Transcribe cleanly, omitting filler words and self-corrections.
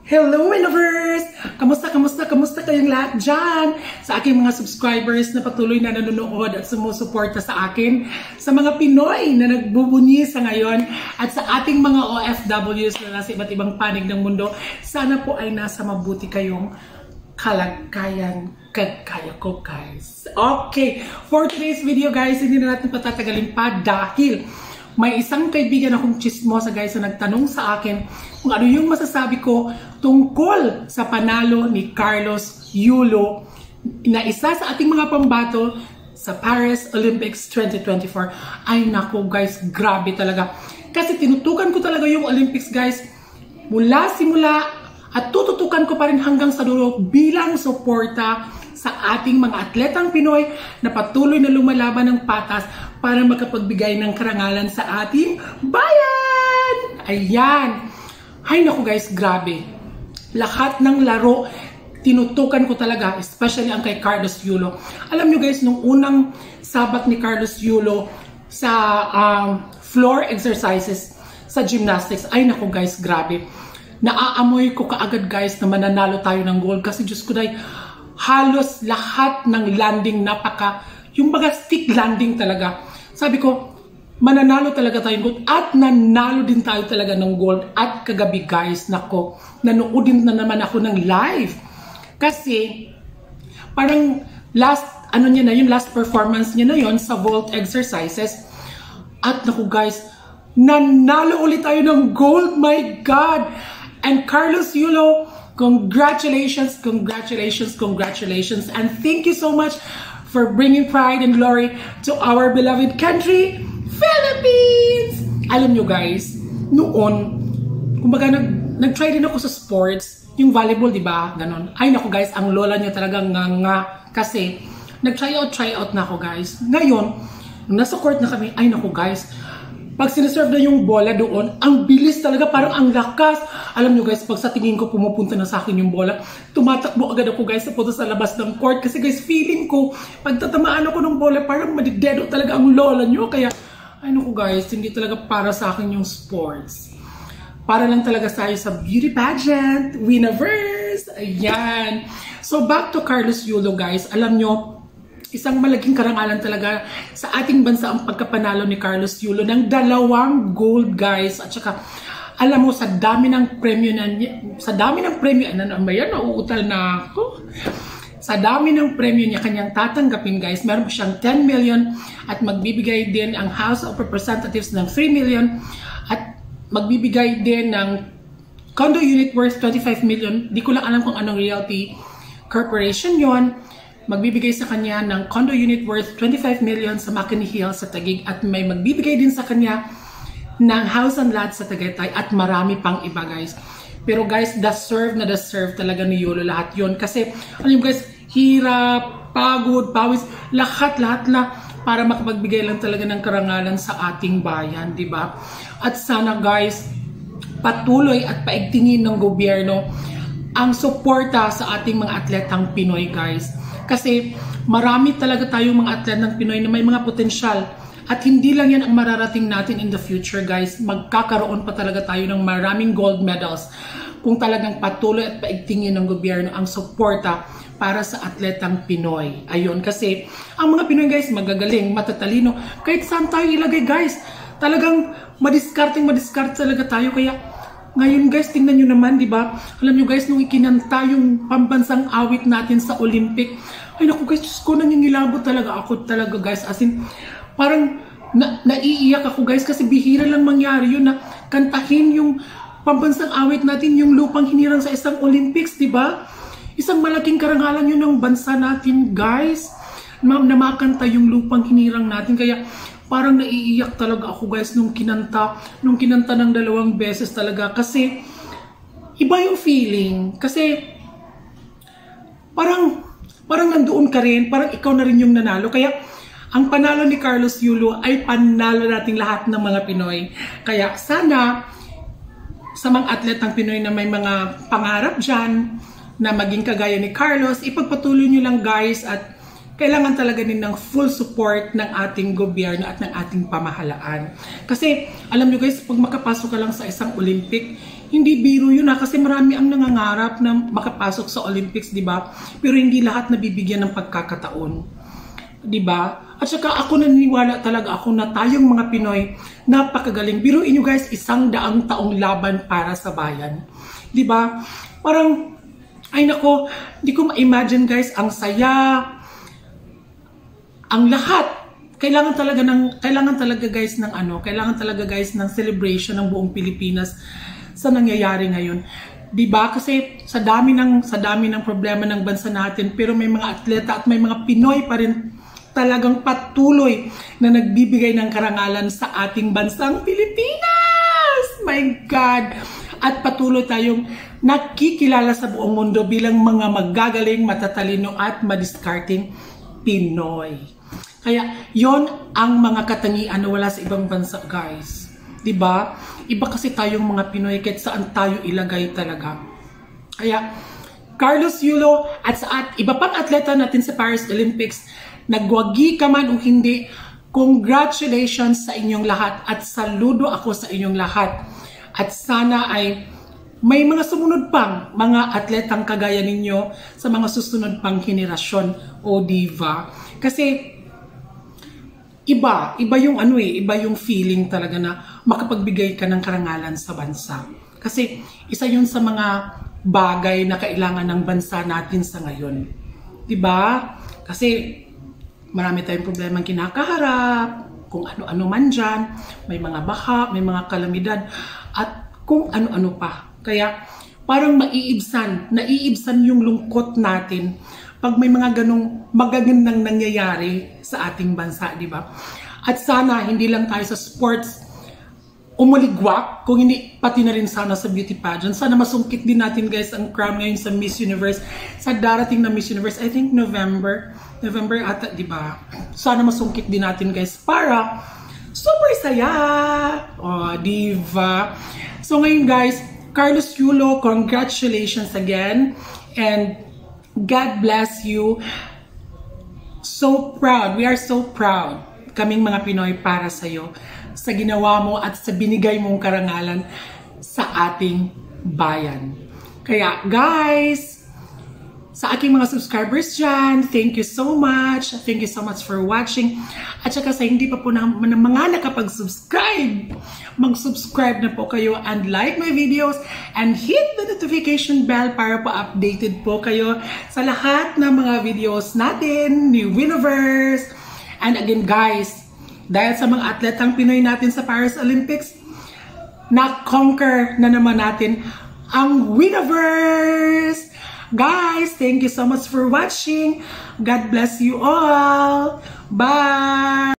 Hello, Universe! Kamusta kayong lahat dyan? Sa aking mga subscribers na patuloy na nanonood at sumusuporta sa akin, sa mga Pinoy na nagbubunyi sa ngayon, at sa ating mga OFWs na nasa iba't ibang panig ng mundo, sana po ay nasa mabuti kayong kalagayan kagaya ko, guys. Okay, for today's video, guys, hindi na natin patatagalin pa dahil may isang kaibigan akong chismosa, guys, na nagtanong sa akin kung ano yung masasabi ko tungkol sa panalo ni Carlos Yulo na isa sa ating mga pambato sa Paris Olympics 2024. Ay nako, guys, grabe talaga. Kasi tinutukan ko talaga yung Olympics, guys, mula simula at tututukan ko pa rin hanggang sa dulo bilang suporta sa ating mga atletang Pinoy na patuloy na lumalaban ng patas para makapagbigay ng karangalan sa ating bayan. Ayan. Ay naku, guys, grabe. Lahat ng laro, tinutukan ko talaga, especially ang kay Carlos Yulo. Alam nyo, guys, nung unang sabat ni Carlos Yulo sa floor exercises sa gymnastics, ay naku, guys, grabe. Naaamoy ko kaagad, guys, na mananalo tayo ng gold kasi Diyos ko dahil halos lahat ng landing yung mga stick landing talaga. Sabi ko, mananalo talaga tayong gold at nanalo din tayo talaga ng gold. At kagabi, guys, nako, nanoodin na naman ako ng live. Kasi parang yung last performance niya na yon sa vault exercises. At naku, guys, nanalo ulit tayo ng gold. My God! And Carlos Yulo, congratulations, congratulations, congratulations, and thank you so much for bringing pride and glory to our beloved country, Philippines! Alam nyo, guys, noon, kumbaga nag-try din ako sa sports, yung volleyball, di ba? Ganon. Ay naku, guys, ang lola niya talagang nga kasi nag-try out na ako, guys. Ngayon, nung nasa court na kami, ay naku, guys, pag sinaserve na yung bola doon, ang bilis talaga, parang ang lakas. Alam nyo, guys, pag sa tingin ko pumupunta na sa akin yung bola, tumatakbo agad ako, guys, sa labas ng court. Kasi, guys, feeling ko, pag tatamaan ako ng bola, parang madidedo talaga ang lola nyo. Kaya, ay naku, guys, hindi talaga para sa akin yung sports. Para lang talaga tayo sa beauty pageant, Winaverse. Ayan. So, back to Carlos Yulo, guys. Alam nyo, isang malaking karangalan talaga sa ating bansa ang pagkapanalo ni Carlos Yulo ng 2 gold, guys. At saka, alam mo, sa dami ng premyo nauutal na ako. Sa dami ng premyo niya kanyang tatanggapin, guys, meron pa siyang 10 million at magbibigay din ang House of Representatives ng 3 million at magbibigay din ng condo unit worth 25 million. Di ko lang alam kung anong realty corporation yon. Magbibigay sa kanya ng condo unit worth 25 million sa Makini Hills sa Taguig at may magbibigay din sa kanya ng house and lot sa Tagaytay at marami pang iba, guys. Pero, guys, deserve talaga ni Yulo lahat yon kasi alam mo, guys, hirap, pagod, pawis, lahat na para makapagbigay lang talaga ng karangalan sa ating bayan, di ba? At sana, guys, patuloy at paigtingin ng gobyerno ang suporta sa ating mga atletang Pinoy, guys. Kasi marami talaga tayong mga atlet ng Pinoy na may mga potensyal at hindi lang yan ang mararating natin in the future, guys. Magkakaroon pa talaga tayo ng maraming gold medals kung talagang patuloy at paigtingin ng gobyerno ang suporta para sa atletang Pinoy. Ayun, kasi ang mga Pinoy, guys, magagaling, matatalino. Kahit saan tayo ilagay, guys, talagang madiskarte talaga tayo. Kaya ngayon, guys, tingnan nyo naman, di ba? Alam nyo, guys, nung ikinanta yung pambansang awit natin sa Olympic, ay naku, guys, Diyos ko, nangingilabot talaga ako talaga, guys. As in, parang naiiyak ako, guys, kasi bihira lang mangyari yun na kantahin yung pambansang awit natin, yung lupang hinirang sa isang Olympics, di ba? Isang malaking karangalan yun ng bansa natin, guys, na makanta yung lupang hinirang natin. Kaya, parang naiiyak talaga ako, guys, nung kinanta ng 2 beses talaga kasi iba yung feeling kasi parang nandoon ka rin, parang ikaw na rin yung nanalo. Kaya ang panalo ni Carlos Yulo ay panalo nating lahat ng mga Pinoy. Kaya sana sa mga atletang Pinoy na may mga pangarap dyan na maging kagaya ni Carlos, ipagpatuloy nyo lang, guys, at kailangan talaga din ng full support ng ating gobyerno at ng ating pamahalaan. Kasi, alam nyo guys, pag makapasok ka lang sa isang Olympic, hindi biro yun kasi marami ang nangangarap na makapasok sa Olympics, di ba? Pero hindi lahat nabibigyan ng pagkakataon. Di ba? At saka ako naniniwala talaga ako na tayong mga Pinoy, napakagaling. Biruin nyo guys, 100 taong laban para sa bayan. Di ba? Parang, ay nako, di ko ma-imagine guys, ang saya, ang lahat, kailangan talaga guys ng celebration ng buong Pilipinas sa nangyayari ngayon. 'Di ba? Kasi sa dami ng problema ng bansa natin, pero may mga atleta at may mga Pinoy pa rin talagang patuloy na nagbibigay ng karangalan sa ating bansang Pilipinas. My God! At patuloy tayong nakikilala sa buong mundo bilang mga magagaling, matatalino at madiskarting Pinoy. Kaya yon ang mga katangian na wala sa ibang bansa guys. 'Di ba? Iba kasi tayong mga Pinoy kahit saan tayo ilagay talaga. Kaya Carlos Yulo at iba pang atleta natin sa Paris Olympics, nagwagi ka man o hindi, congratulations sa inyong lahat at saludo ako sa inyong lahat. At sana ay may mga sumunod pang mga atletang kagaya ninyo sa mga susunod pang henerasyon o diva. Kasi iba yung iba yung feeling talaga na makapagbigay ka ng karangalan sa bansa. Kasi isa yun sa mga bagay na kailangan ng bansa natin sa ngayon. 'Di ba? Kasi marami tayong problemang kinakaharap, kung ano-ano man diyan, may mga baha, may mga kalamidad at kung ano-ano pa. Kaya parang naiibsan yung lungkot natin pag may mga ganong magagandang nangyayari sa ating bansa, di ba? At sana hindi lang tayo sa sports umuligwak, kung hindi pati na rin sana sa beauty pageant. Sana masungkit din natin guys ang crown ngayon sa Miss Universe, sa darating na Miss Universe, I think November ata, di ba? Sana masungkit din natin guys para super saya. Oh, diva. So ngayon guys, Carlos Yulo, congratulations again and God bless you. So proud. We are so proud. Kaming mga Pinoy para sa iyo sa ginawa mo at sa binigay mong karangalan sa ating bayan. Kaya guys, sa aking mga subscribers dyan, thank you so much. Thank you so much for watching. At saka sa hindi pa po na mga nakapag-subscribe, mag-subscribe na po kayo and like my videos and hit the notification bell para po updated po kayo sa lahat ng mga videos natin ni Winiverse. And again guys, dahil sa mga atletang Pinoy natin sa Paris Olympics, na-conquer na naman natin ang Winiverse. Guys, thank you so much for watching. God bless you all. Bye!